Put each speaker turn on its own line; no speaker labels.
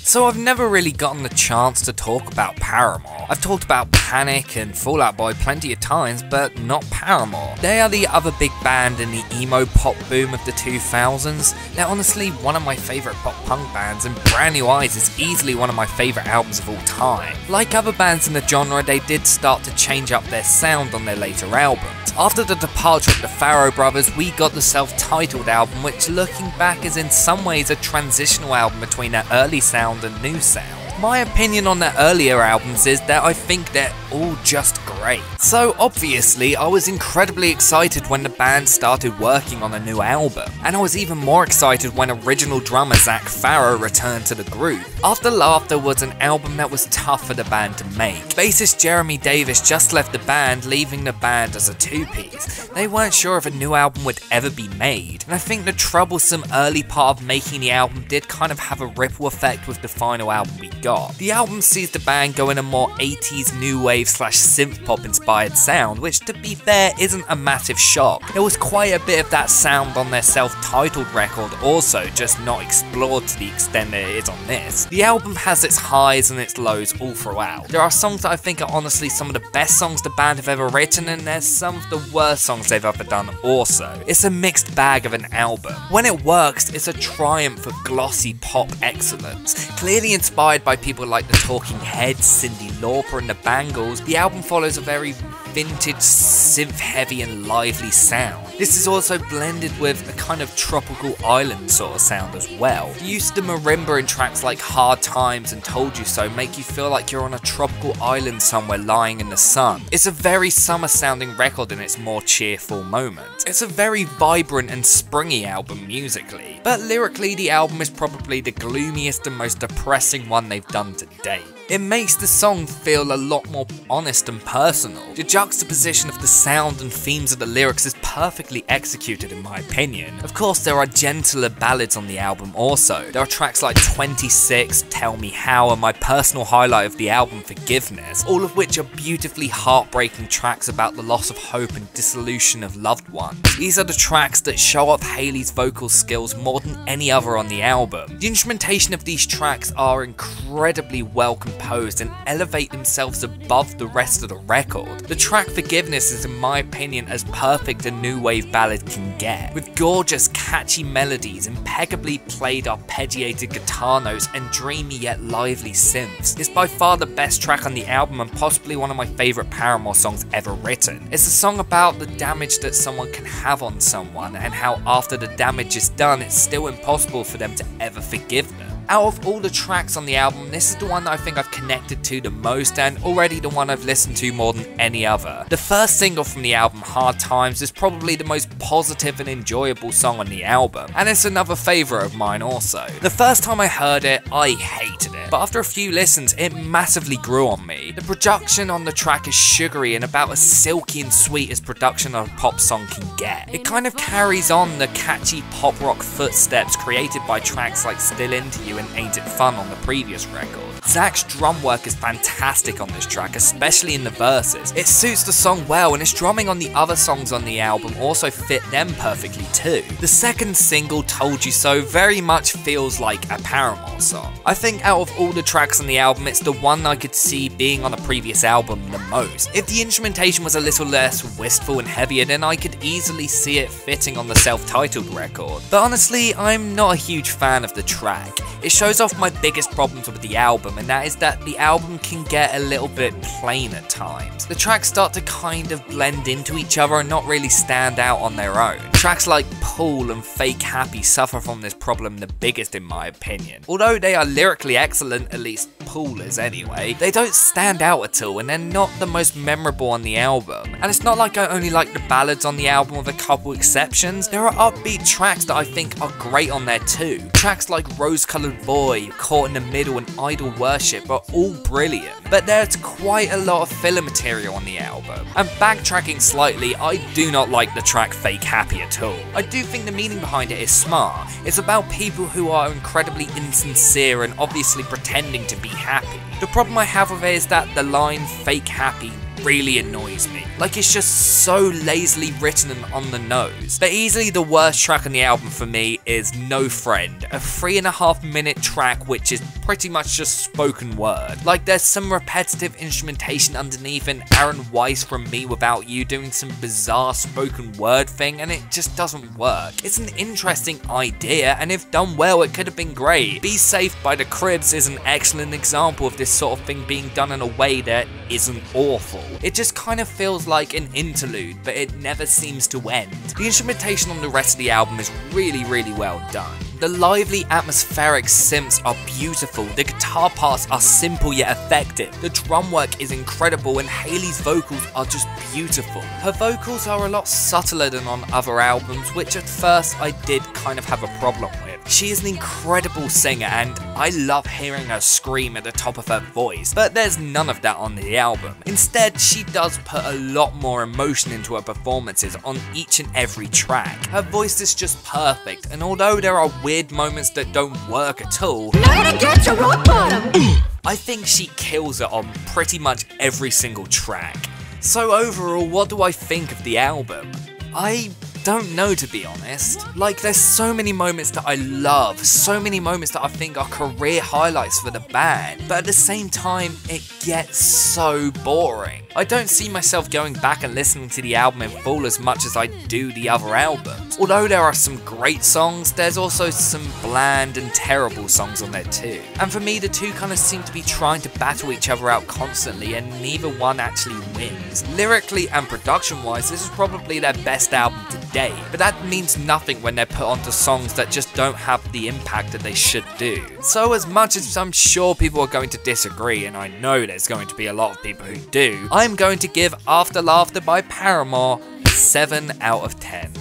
So I've never really gotten the chance to talk about Paramore. I've talked about Panic and Fall Out Boy plenty of times, but not Paramore. They are the other big band in the emo pop boom of the 2000s. They're honestly one of my favourite pop punk bands, and Brand New Eyes is easily one of my favourite albums of all time. Like other bands in the genre, they did start to change up their sound on their later albums. After the departure of the Farrow brothers, we got the self-titled album, which looking back is in some ways a transitional album between their early sound and new sound. My opinion on their earlier albums is that I think they're all just great. So obviously I was incredibly excited when the band started working on a new album, and I was even more excited when original drummer Zach Farrow returned to the group. After Laughter was an album that was tough for the band to make. Bassist Jeremy Davis just left the band, leaving the band as a two-piece. They weren't sure if a new album would ever be made, and I think the troublesome early part of making the album did kind of have a ripple effect with the final album we got. The album sees the band go in a more 80s new wave / synth pop inspired sound, which to be fair isn't a massive shock. There was quite a bit of that sound on their self-titled record also, just not explored to the extent that it is on this. The album has its highs and its lows all throughout. There are songs that I think are honestly some of the best songs the band have ever written, and there's some of the worst songs they've ever done also. It's a mixed bag of an album. When it works, it's a triumph of glossy pop excellence. Clearly inspired by people like the Talking Heads, Cyndi Lauper and the Bangles, the album follows a very vintage, synth-heavy and lively sound. This is also blended with a kind of tropical island sort of sound as well. The use of the marimba in tracks like Hard Times and Told You So make you feel like you're on a tropical island somewhere lying in the sun. It's a very summer-sounding record in its more cheerful moments. It's a very vibrant and springy album musically, but lyrically the album is probably the gloomiest and most depressing one they've done to date. It makes the song feel a lot more honest and personal. The juxtaposition of the sound and themes of the lyrics is perfectly executed in my opinion. Of course there are gentler ballads on the album also. There are tracks like 26, Tell Me How and my personal highlight of the album, Forgiveness, all of which are beautifully heartbreaking tracks about the loss of hope and dissolution of loved ones. These are the tracks that show off Hayley's vocal skills more than any other on the album. The instrumentation of these tracks are incredibly well composed and elevate themselves above the rest of the record. The track Forgiveness is in my opinion as perfect a new wave ballad can get, with gorgeous catchy melodies, impeccably played arpeggiated guitar notes and dreamy yet lively synths. It's by far the best track on the album and possibly one of my favourite Paramore songs ever written. It's a song about the damage that someone can have on someone and how after the damage is done it's still impossible for them to ever forgive them. Out of all the tracks on the album, this is the one that I think I've connected to the most and already the one I've listened to more than any other. The first single from the album, Hard Times, is probably the most positive and enjoyable song on the album, and it's another favourite of mine also. The first time I heard it, I hated it, but after a few listens, it massively grew on me. The production on the track is sugary and about as silky and sweet as production on a pop song can get. It kind of carries on the catchy pop rock footsteps created by tracks like Still Into You and Ain't It Fun on the previous record. Zach's drum work is fantastic on this track, especially in the verses. It suits the song well, and his drumming on the other songs on the album also fit them perfectly too. The second single, Told You So, very much feels like a Paramore song. I think out of all the tracks on the album, it's the one I could see being on a previous album the most. If the instrumentation was a little less wistful and heavier, then I could easily see it fitting on the self-titled record. But honestly, I'm not a huge fan of the track. It shows off my biggest problems with the album, and that is that the album can get a little bit plain at times. The tracks start to kind of blend into each other and not really stand out on their own. Tracks like Pool and Fake Happy suffer from this problem the biggest in my opinion. Although they are lyrically excellent, at least Pool is anyway, they don't stand out at all and they're not the most memorable on the album. And it's not like I only like the ballads on the album with a couple exceptions. There are upbeat tracks that I think are great on there too. Tracks like Rose Colored Boy, Caught in the Middle and Idol Worship are all brilliant, but there's quite a lot of filler material on the album. And backtracking slightly, I do not like the track Fake Happy at all. I do think the meaning behind it is smart. It's about people who are incredibly insincere and obviously pretending to be happy. The problem I have with it is that the line Fake Happy really annoys me. Like, it's just so lazily written and on the nose. But easily the worst track on the album for me is No Friend, a 3.5 minute track which is pretty much just spoken word. Like, there's some repetitive instrumentation underneath and Aaron Weiss from Me Without You doing some bizarre spoken word thing, and it just doesn't work. It's an interesting idea, and if done well, it could have been great. Be Safe by the Cribs is an excellent example of this sort of thing being done in a way that isn't awful. It just kind of feels like an interlude, but it never seems to end. The instrumentation on the rest of the album is really well done. The lively, atmospheric synths are beautiful, the guitar parts are simple yet effective, the drum work is incredible, and Hayley's vocals are just beautiful. Her vocals are a lot subtler than on other albums, which at first I did kind of have a problem with. She is an incredible singer, and I love hearing her scream at the top of her voice, but there's none of that on the album. Instead, she does put a lot more emotion into her performances on each and every track. Her voice is just perfect, and although there are weird moments that don't work at all, I think she kills it on pretty much every single track. So overall, what do I think of the album? I don't know, to be honest. Like, there's so many moments that I love, so many moments that I think are career highlights for the band, but at the same time, it gets so boring. I don't see myself going back and listening to the album in full as much as I do the other albums. Although there are some great songs, there's also some bland and terrible songs on there too. And for me, the two kind of seem to be trying to battle each other out constantly, and neither one actually wins. Lyrically and production-wise, this is probably their best album to date, but that means nothing when they're put onto songs that just don't have the impact that they should do. So as much as I'm sure people are going to disagree, and I know there's going to be a lot of people who do, I'm going to give After Laughter by Paramore 7 out of 10.